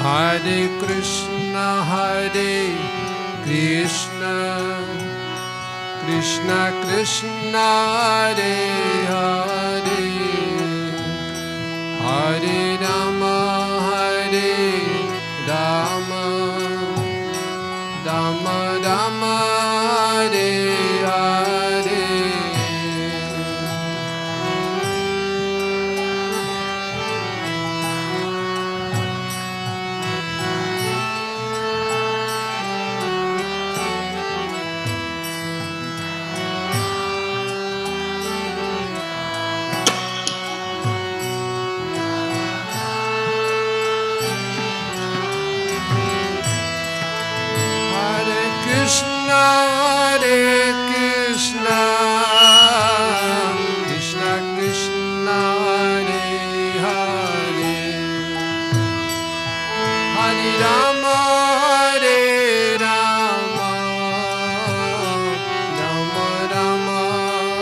Hare Krishna, Krishna Krishna, Hare Hare, Hare Rama, Rama Rama, Hare Hare. Krishna, Krishna Krishna, Hare Hare, Hare Rama, Rama Rama,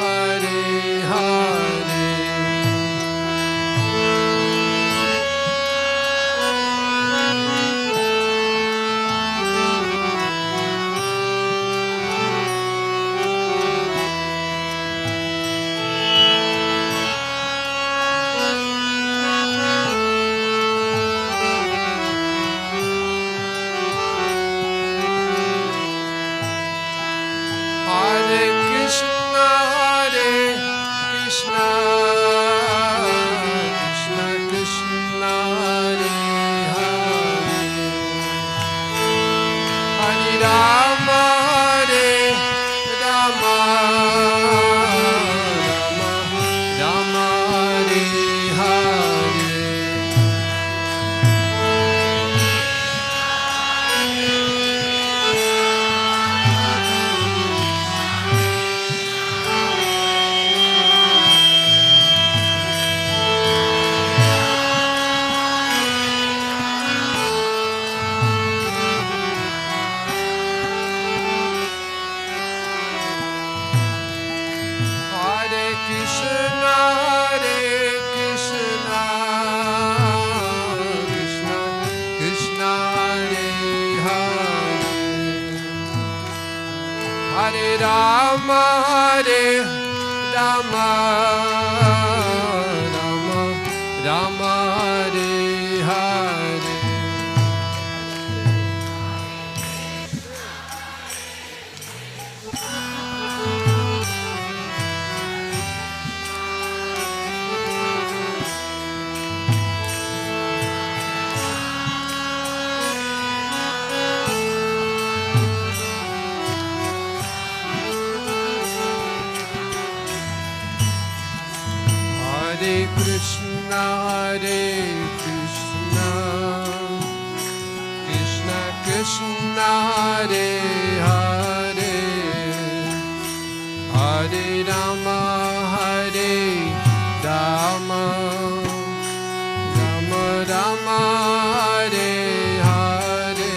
Hare Hare. Hare Krishna, Krishna Krishna, Hare Hare, Hare Rama, Rama Rama, Hare Hare. Hare Krishna, Krishna Krishna, Hare Hare, Hare Rama, Rama Rama, Hare Hare. Hare Krishna, Krishna Krishna, Hare Hare, Hare Rama, Rama Rama, Hare Hare.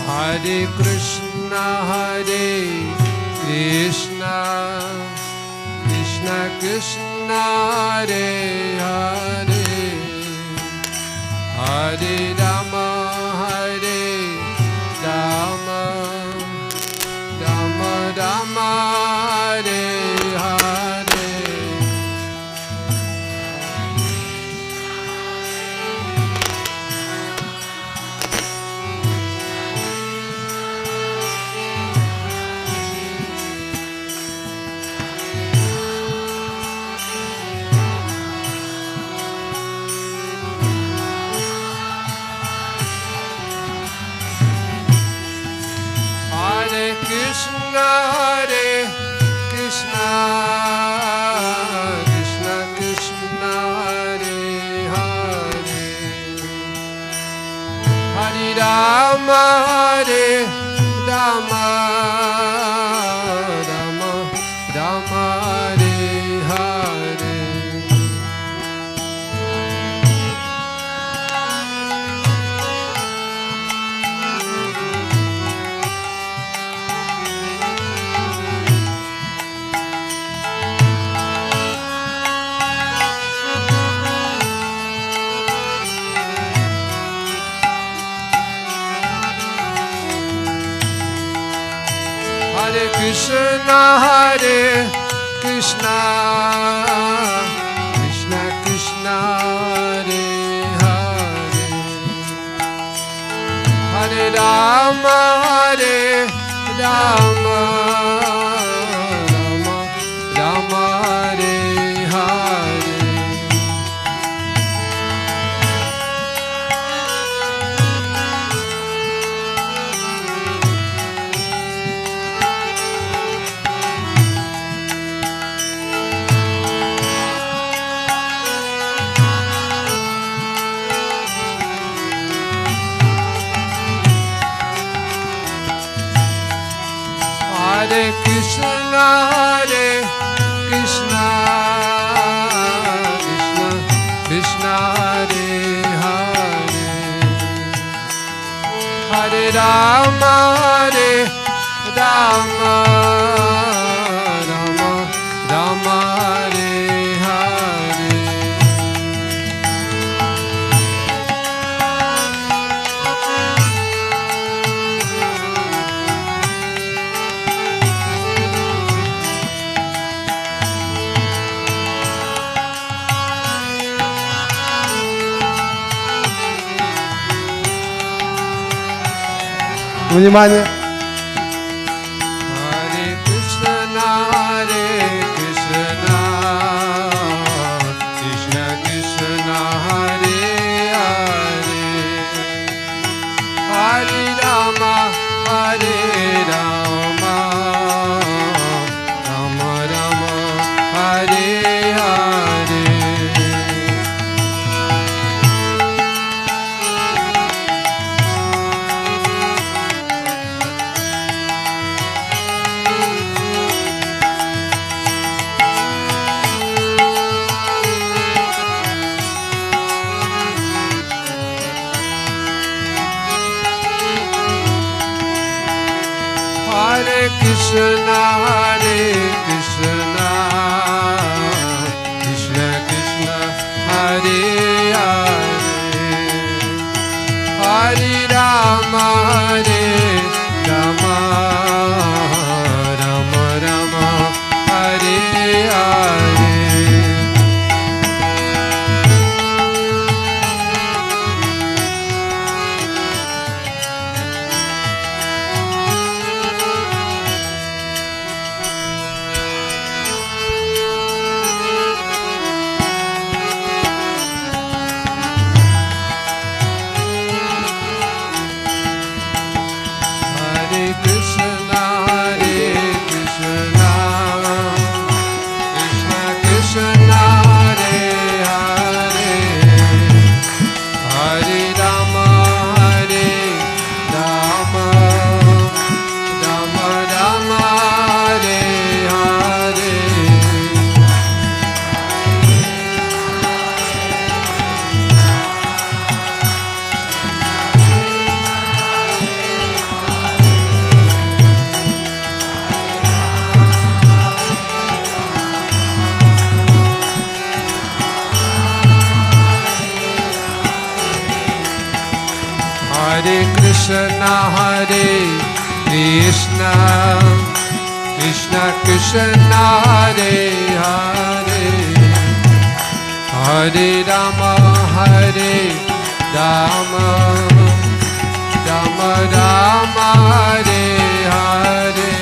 Hare Krishna, Krishna Krishna, Hare Hare, Hare Rama, Rama Rama, Hare Hare. Krishna, Krishna Krishna, Hare Hare, Hare Rama, Rama Krishna Hare Krishna Krishna Krishna Hare Hare Hare Rama Hare Rama Rama Rama Hare Hare Hare Krishna Hare Krishna Krishna Krishna Hare Hare Hare Rama Hare Rama Rama Rama Hare Hare Внимание! Hare Krishna Hare Krishna Krishna Krishna Hare Hare Hare Rama Hare Rama Rama Rama Hare Hare Hare Krishna Hare Krishna Krishna Krishna Hare Hare Hare Rama Hare Rama Rama Rama Hare Hare Hare Krishna Hare Krishna Krishna Krishna Hare Hare Hare Rama Hare Rama Rama Rama Hare Hare Hare Krishna Hare Krishna Krishna Krishna Hare Hare Hare Rama Hare Rama Rama Rama Hare Hare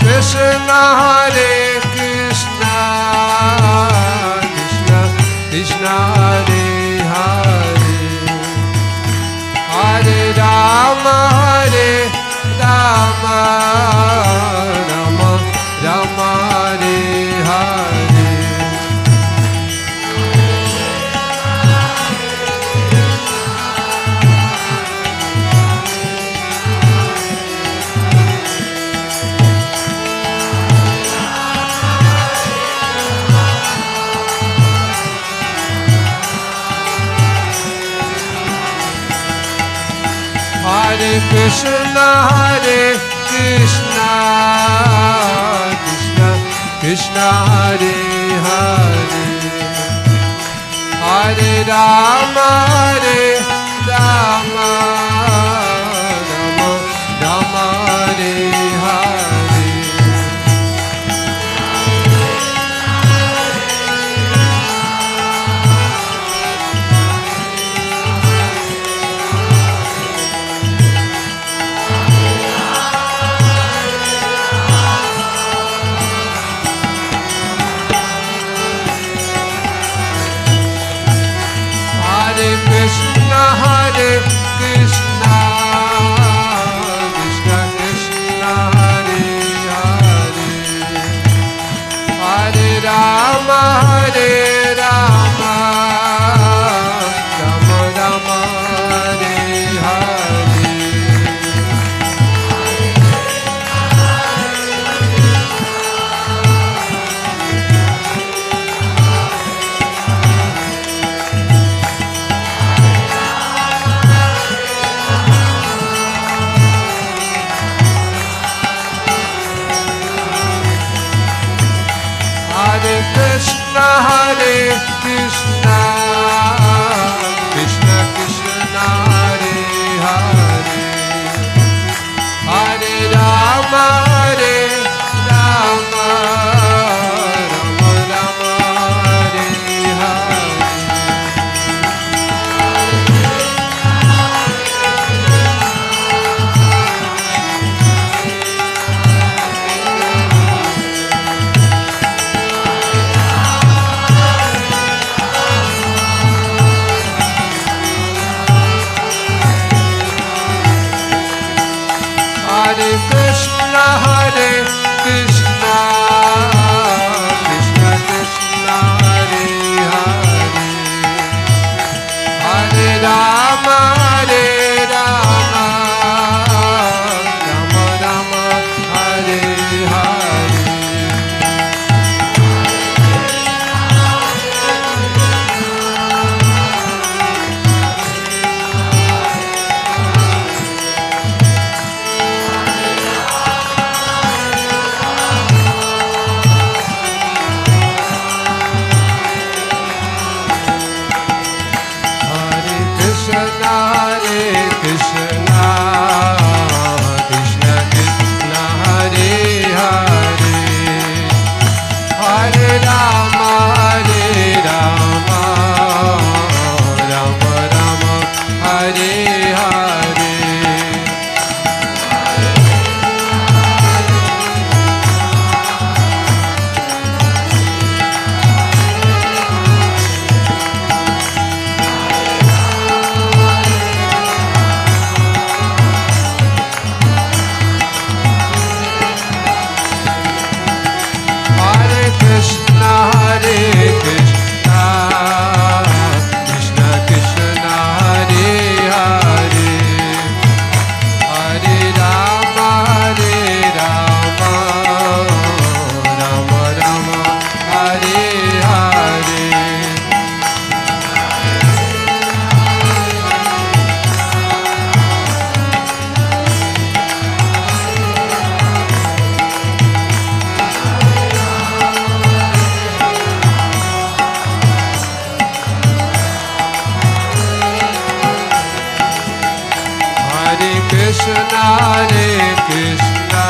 Krishna Hare Krishna Krishna Krishna Hare Hare Hare Rama Hare Rama Rama Rama Hare Hare Hare Krishna, Krishna Krishna Hare Hare, Hare Rama, Rama Rama Hare Hare. Hare Krishna, Krishna Krishna Hare Hare, Hare Rama, Rama Rama Hare Hare. Hare Krishna, Krishna Krishna Hare Hare, Hare Rama, Rama Rama Hare Hare. Hare Krishna, Krishna Krishna Hare Hare, Hare Rama, Rama Rama Hare Hare. Krishna, Hare Krishna,